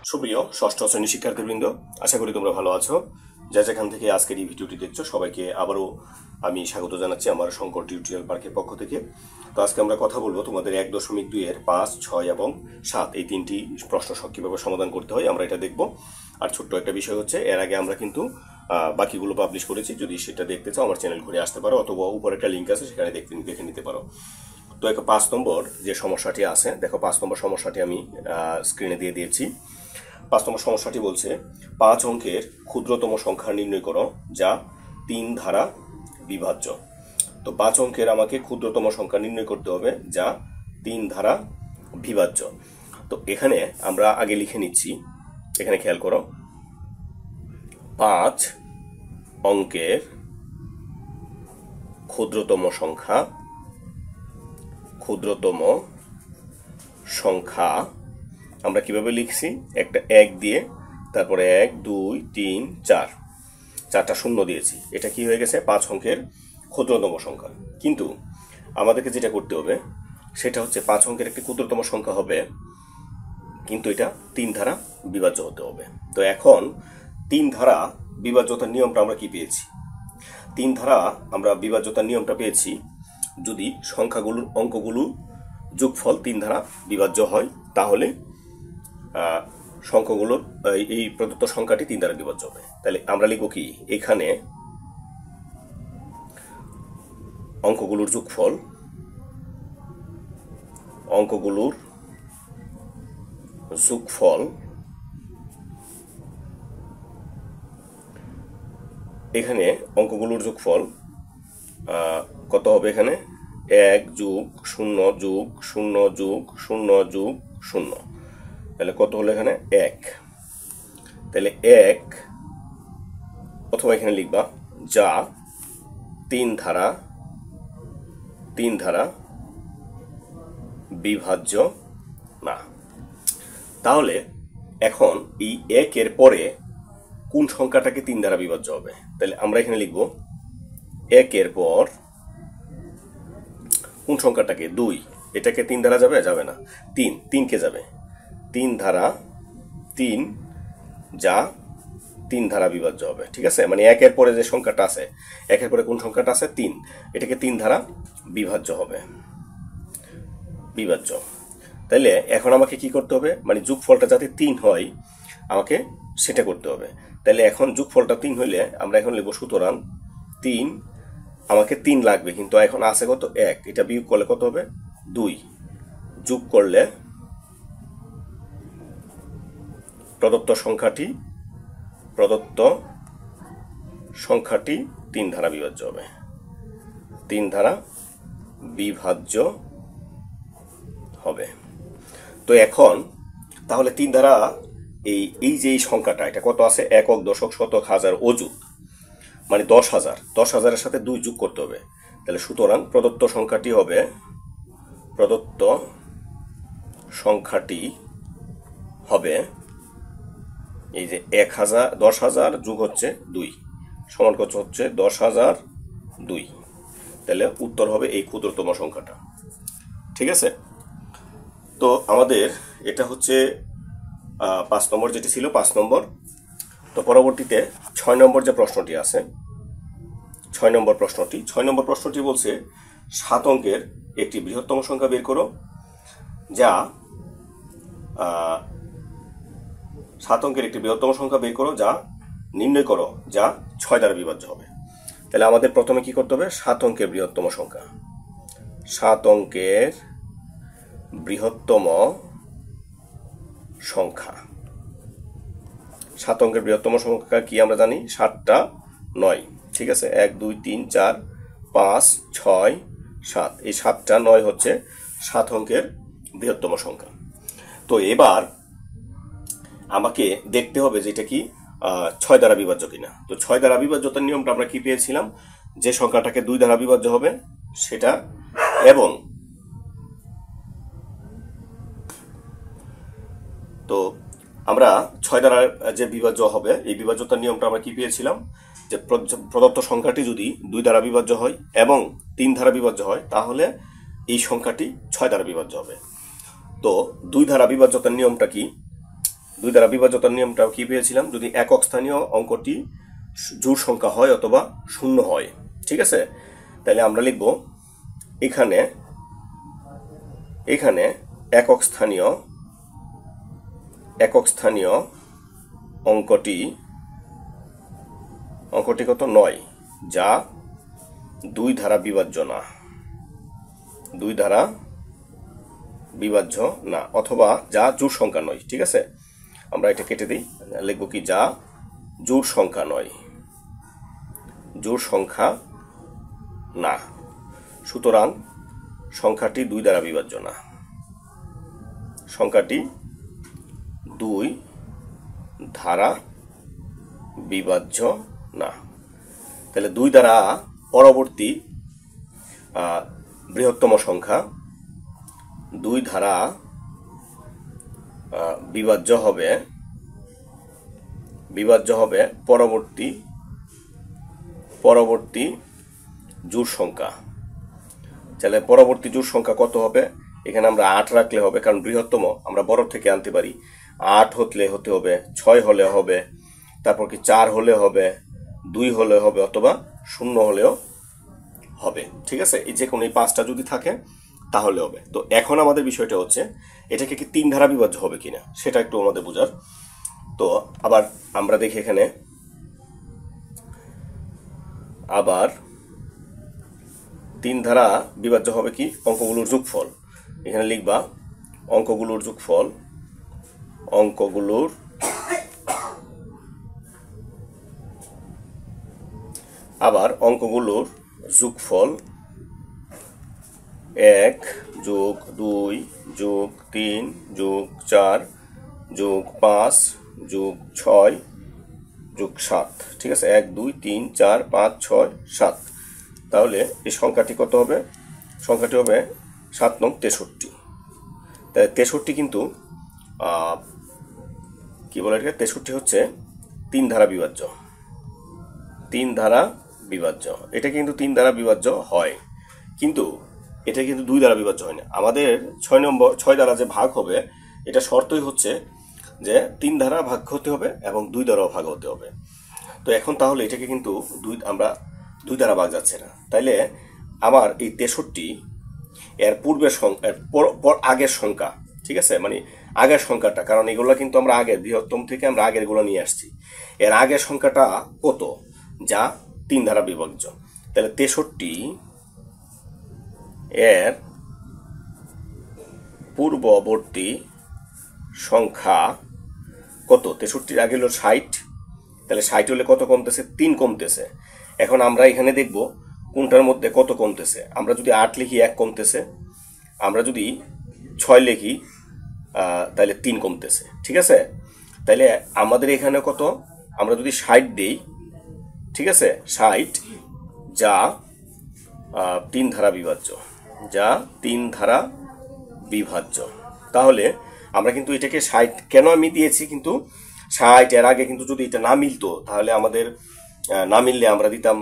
সুপ্রিয় ষষ্ঠ শ্রেণীর শিক্ষার্থীবৃন্দ, আশা করি তোমরা ভালো আছো। যা যেখান থেকে আজকের এই ভিডিওটি দেখছো সবাইকে আবারও আমি স্বাগত জানাচ্ছি আমার শঙ্কর টিউটোরিয়াল পার্কের পক্ষ থেকে। তো আজকে আমরা কথা বলবো তোমাদের 1.2 এর 5, 6 এবং 7 এই তিনটি প্রশ্ন কীভাবে সমাধান করতে হয় আমরা এটা দেখব। আর ছোট্ট একটা বিষয় হচ্ছে, এর আগে আমরা কিন্তু বাকিগুলো পাবলিশ করেছি। যদি সেটা দেখতে চাও আমার চ্যানেল ঘুরে আসতে পারো, অথবা উপরে একটা লিঙ্ক আছে সেখানে দেখে নিতে পারো। তো একটা 5 নম্বর যে সমস্যাটি আছে, দেখো 5 নম্বর সমস্যাটি আমি স্ক্রিনে দিয়ে দিয়েছি। 5 নম্বর সমস্যাটি বলছে 5 অঙ্কের ক্ষুদ্রতম সংখ্যা নির্ণয় করো যা 3 দ্বারা বিভাজ্য। তো 5 অঙ্কের আমাকে ক্ষুদ্রতম সংখ্যা নির্ণয় করতে হবে যা 3 দ্বারা বিভাজ্য। তো এখানে আমরা আগে লিখে নিচ্ছি, এখানে খেয়াল করো, 5 অঙ্কের ক্ষুদ্রতম সংখ্যা আমরা কিভাবে লিখছি, একটা 1 দিয়ে তারপরে 1, 2, 3, 4, 4টা শূন্য দিয়েছি। এটা কি হয়ে গেছে 5 অঙ্কের ক্ষুদ্রতম সংখ্যা। কিন্তু আমাদেরকে যেটা করতে হবে সেটা হচ্ছে 5 অঙ্কের একটি ক্ষুদ্রতম সংখ্যা হবে, কিন্তু এটা 3 দ্বারা বিভাজ্য হতে হবে। তো এখন 3 দ্বারা বিভাজ্যতার নিয়মটা আমরা কি পেয়েছি? 3 দ্বারা আমরা বিভাজ্যতার নিয়মটা পেয়েছি, যদি সংখ্যাগুলোর অঙ্কগুলোর যোগফল 3 দ্বারা বিভাজ্য হয় তাহলে সংখ্যাগুলোর এই প্রদত্ত সংখ্যাটি 3 দ্বারা বিভাজ্য হবে। তাহলে আমরা লিখব কি, এখানে অঙ্কগুলোর যোগফল এখানে অঙ্কগুলোর যোগফল কত হবে? এখানে 1 যোগ 0 যোগ 0 যোগ 0 যোগ 0, তাহলে কত হলো এখানে 1। তাহলে 1, অথবা এখানে লিখবা যা 3 দ্বারা বিভাজ্য না। তাহলে এখন এই 1 এর পরে কোন সংখ্যাটাকে 3 দ্বারা বিভাজ্য হবে? তাহলে আমরা এখানে লিখব 1 এর পর কোন সংখ্যাটাকে, 2, এটাকে 3 দ্বারা যাবে না, 3 কে যাবে, 3 যা 3 দ্বারা বিভাজ্য হবে। ঠিক আছে, মানে 1 এর পরে যে সংখ্যাটা আছে, 1 এর পরে কোন সংখ্যাটা আছে 3, এটাকে 3 দ্বারা বিভাজ্য হবে, বিভাজ্য। তাইলে এখন আমাকে কি করতে হবে, মানে যোগফলটা যাতে 3 হয় আমাকে সেটা করতে হবে। তাহলে এখন যোগফলটা 3 হইলে আমরা এখন লিখব, সুতরাং 3, আমাকে 3 লাগবে, কিন্তু এখন আছে কত 1, এটা বিয়োগ করলে কত হবে 2, যোগ করলে প্রদত্ত সংখ্যাটি 3 দ্বারা বিভাজ্য হবে, 3 দ্বারা বিভাজ্য হবে। তো এখন তাহলে 3 দ্বারা এই যে সংখ্যাটা, এটা কত আছে, একক, দশক, শতক, হাজার, অযুত, মানে 10,000, 10,000-এর সাথে 2 যোগ করতে হবে। তাহলে সুতরাং প্রদত্ত সংখ্যাটি হবে এই যে 10,000 যোগ হচ্ছে 2 সমান কত হচ্ছে 10,002। তাহলে উত্তর হবে এই ক্ষুদ্রতম সংখ্যাটা। ঠিক আছে, তো আমাদের এটা হচ্ছে 5 নম্বর যেটি ছিল 5 নম্বর। তো পরবর্তীতে 6 নম্বর যে প্রশ্নটি আছে, 6 নম্বর প্রশ্নটি বলছে 7 অঙ্কের একটি বৃহত্তম সংখ্যা বের করো যা 7 অঙ্কের একটি বৃহত্তম সংখ্যা বের করো যা নির্ণয় করো যা 6 দ্বারা বিভাজ্য হবে। তাহলে আমাদের প্রথমে কি করতে হবে, 7 অঙ্কের বৃহত্তম সংখ্যা, 7 অঙ্কের বৃহত্তম সংখ্যা কি আমরা জানি, 7টা 9। ঠিক আছে, 1, 2, 3, 4, 5, 6, 7, এই 7টা 9 হচ্ছে 7 অঙ্কের বৃহত্তম সংখ্যা। তো এবার আমাকে দেখতে হবে যে এটা কি 6 দ্বারা বিভাজ্য কিনা। তো 6 দ্বারা বিভাজ্যতার নিয়মটা আমরা কি পেয়েছিলাম, যে সংখ্যাটাকে 2 দ্বারা বিভাজ্য হবে সেটা, এবং তো আমরা 6 দ্বারা যে বিভাজ্য হবে এই বিভাজ্যতার নিয়মটা আমরা কি পেয়েছিলাম, যে প্রদত্ত সংখ্যাটি যদি 2 দ্বারা বিভাজ্য হয় এবং 3 দ্বারা বিভাজ্য হয় তাহলে এই সংখ্যাটি 6 দ্বারা বিভাজ্য হবে। তো 2 দ্বারা বিভাজ্যতার নিয়মটা কি, দুই দ্বারা বিভাজ্যতার নিয়মটাও কি পেয়েছিলাম, যদি একক স্থানীয় অঙ্কটি জোড় সংখ্যা হয় অথবা শূন্য হয়। ঠিক আছে, তাহলে আমরা লিখব এখানে এখানে একক স্থানীয় অঙ্কটি কত, 9, যা দুই দ্বারা বিভাজ্য না, অথবা যা জোড় সংখ্যা নয়। ঠিক আছে, আমরা এটা কেটে দিই, লিখব কি, যা জোড় সংখ্যা নয়, জোড় সংখ্যা না। সুতরাং সংখ্যাটি দুই দ্বারা বিভাজ্য না, সংখ্যাটি দুই দ্বারা বিভাজ্য না। তাহলে দুই দ্বারা পরবর্তী বৃহত্তম সংখ্যা দুই দ্বারা বিভাজ্য হবে পরবর্তী জোড় সংখ্যা। তাহলে পরবর্তী জোড় সংখ্যা কত হবে, এখানে আমরা 8 রাখলে হবে, কারণ বৃহত্তম আমরা বড় থেকে আনতে পারি। 8 হতে হবে, 6 হলে হবে, তারপর কি 4 হলে হবে, 2 হলে হবে, অথবা 0 হলেও হবে। ঠিক আছে, এই যে কোনো এই 5টা যদি থাকে তাহলে হবে। তো এখন আমাদের বিষয়টা হচ্ছে এটাকে কি 3 ধারা বিভাজ্য হবে কিনা, সেটা একটু আমাদের বোঝার। তো আবার আমরা দেখি এখানে আবার 3 ধারা বিভাজ্য হবে কি, অঙ্কগুলোর যোগফল। এখানে লিখবা অঙ্কগুলোর যোগফল, আবার অঙ্কগুলোর যোগফল 1 যোগ 2 যোগ 3 যোগ 4 যোগ 5 যোগ 6 যোগ 7। ঠিক আছে, 1 2 3 4 5 6 7। তাহলে এই সংখ্যাটি কত হবে, সংখ্যাটি হবে 7 নং 63। তাই 63 কিন্তু কি বলে এটা, 63 হচ্ছে 3 ধারা বিভাজ্য, 3 ধারা বিভাজ্য। এটা কিন্তু 3 ধারা বিভাজ্য হয়, কিন্তু এটা কিন্তু 2 দ্বারা বিভাজ্য হয় না। আমাদের 6 দ্বারা যে ভাগ হবে, এটা শর্তই হচ্ছে যে 3 দ্বারা ভাগ হতে হবে এবং 2 দ্বারাও ভাগ হতে হবে। তো এখন তাহলে এটাকে কিন্তু আমরা 2 দ্বারা ভাগ যাচ্ছে না। তাইলে আমার এই 63 এর পূর্বের সংখ্যা, আগের সংখ্যা, ঠিক আছে, মানে আগের সংখ্যাটা, কারণ এগুলো কিন্তু আমরা আগের বৃহত্তম থেকে আমরা আগের গুলো নিয়ে আসছি, এর আগের সংখ্যাটা কত, যা 3 দ্বারা বিভাজ্য। তাহলে 63 এর পূর্ববর্তী সংখ্যা কত, 63 আগে হলো 60, তাহলে 60 হলে কত কমতেছে, 3 কমতেছে। এখন আমরা এখানে দেখব কোনটার মধ্যে কত কমতেছে। আমরা যদি 8 লিখি 1 কমতেছে, আমরা যদি 6 লিখি তাহলে 3 কমতেছে। ঠিক আছে, তাহলে আমাদের এখানে কত, আমরা যদি 60 দিই, ঠিক আছে, 60 যা 3 ধারা বিভাজ্য, তাহলে আমরা কিন্তু এটাকে 60 কেন আমি দিয়েছি, কিন্তু 60 এর আগে কিন্তু যদি এটা না মিলতো, তাহলে আমাদের না মিললে আমরা দিতাম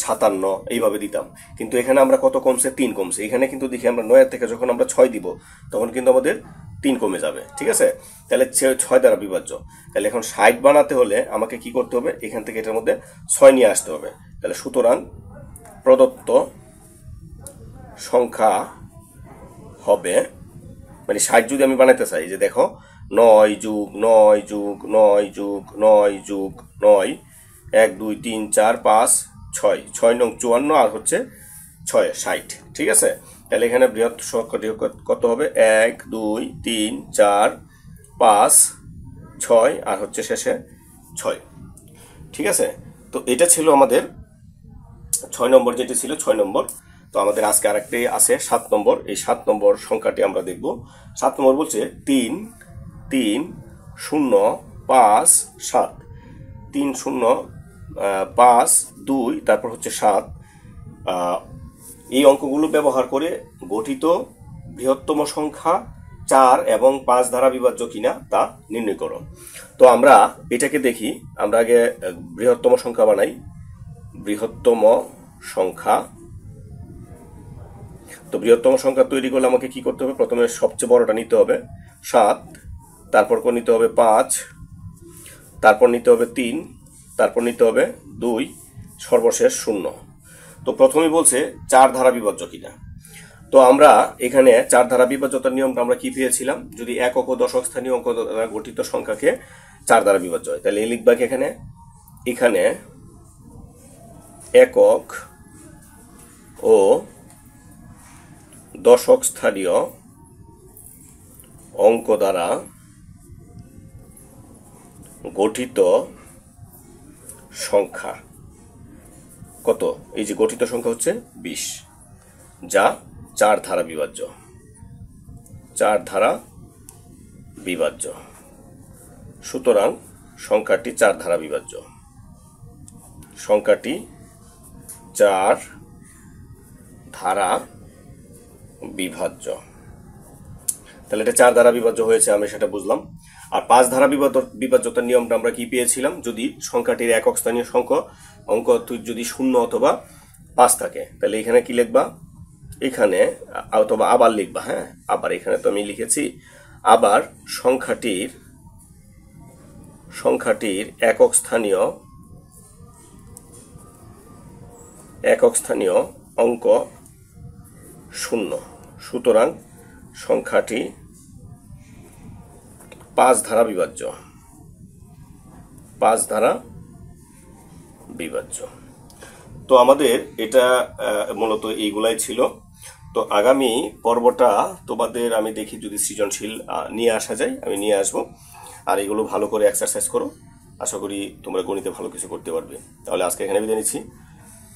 57, এইভাবে দিতাম। কিন্তু এখানে আমরা কত কমছে, 3 কমছে। এখানে কিন্তু দেখি আমরা 9 থেকে যখন আমরা 6 দিব, তখন কিন্তু আমাদের 3 কমে যাবে। ঠিক আছে, তাহলে 6 দ্বারা বিভাজ্য। তাহলে এখন 60 বানাতে হলে আমাকে কি করতে হবে, এখান থেকে এটার মধ্যে 6 নিয়ে আসতে হবে। তাহলে সুতরাং প্রদত্ত সংখ্যা হবে, মানে 60 যদি আমি বানাতে চাই, যে দেখো 9 যোগ 9 যোগ 9 যোগ 9 যোগ 9, 1 2 3 4 5 6, 6 নং 54 আর হচ্ছে 6 60। ঠিক আছে, তাহলে এখানে বৃহৎ সংখ্যাটি কত হবে, 1 2 3 4 5 6 আর হচ্ছে শেষে 6। ঠিক আছে, তো এটা ছিল আমাদের 6 নম্বর, যেটি ছিল 6 নম্বর। তো আমাদের আজকে আরেকটি আছে 7 নম্বর। এই 7 নম্বর সংখ্যাটি আমরা দেখব। 7 নম্বর বলছে 3 3 0 5 7, 3 0 5 2, তারপর হচ্ছে 7। এই অঙ্কগুলো ব্যবহার করে গঠিত বৃহত্তম সংখ্যা 4 এবং 5 দ্বারা বিভাজ্য কিনা তা নির্ণয় করো। তো আমরা এটাকে দেখি, আমরা আগে বৃহত্তম সংখ্যা বানাই। বৃহত্তম সংখ্যা, তো বৃহত্তম সংখ্যা তৈরি করলে আমাকে কি করতে হবে, প্রথমে সবচেয়ে বড়টা নিতে হবে 7, তারপর নিতে হবে 5, তারপর নিতে হবে 3, তারপর নিতে হবে 2, সর্বশেষ 0। তো প্রথমেই বলছে 4 ধারা বিভাজ্য কিনা। তো আমরা এখানে 4 ধারা বিভাজ্যতার নিয়মটা আমরা কি পেয়েছিলাম, যদি একক ও দশক স্থানীয় অঙ্ক দ্বারা গঠিত সংখ্যাকে 4 ধারা বিভাজ্য হয়, তাহলে এই লিখবা কি এখানে একক ও দশক স্থানীয় অঙ্ক দ্বারা গঠিত সংখ্যা কত, এই যে গঠিত সংখ্যা হচ্ছে 20, যা 4 ধারা বিভাজ্য, 4 ধারা বিভাজ্য। সুতরাং সংখ্যাটি 4 ধারা বিভাজ্য, সংখ্যাটি 4 ধারা বিভাজ্য। তাহলে এটা 4 ধারা বিভাজ্য হয়েছে, আমি সেটা বুঝলাম। আর 5 ধারা বিভাজ্যতার নিয়মটা আমরা কি পেয়েছিলাম, যদি সংখ্যাটির একক স্থানীয় অঙ্ক যদি 0 অথবা 5 থাকে, তাহলে এখানে কি লিখবা, এখানে অথবা আবার লিখবা, হ্যাঁ আবার, এখানে তো আমি লিখেছি আবার সংখ্যাটির একক স্থানীয় অঙ্ক 0, সুতরাং সংখ্যাটি 5 ধারা বিভাজ্য, 5 ধারা বিভাজ্য। তো আমাদের এটা মূলত এইগুলাই ছিল। তো আগামী পর্বটা তোমাদের আমি দেখি যদি সৃজনশীল নিয়ে আসা যায়, আমি নিয়ে আসবো। আর এগুলো ভালো করে এক্সারসাইজ করো, আশা করি তোমরা গণিতে ভালো কিছু করতে পারবে। তাহলে আজকে এখানে বিদায় নিচ্ছি,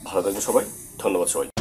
ভালো থাকবে সবাই, ধন্যবাদ সবাই।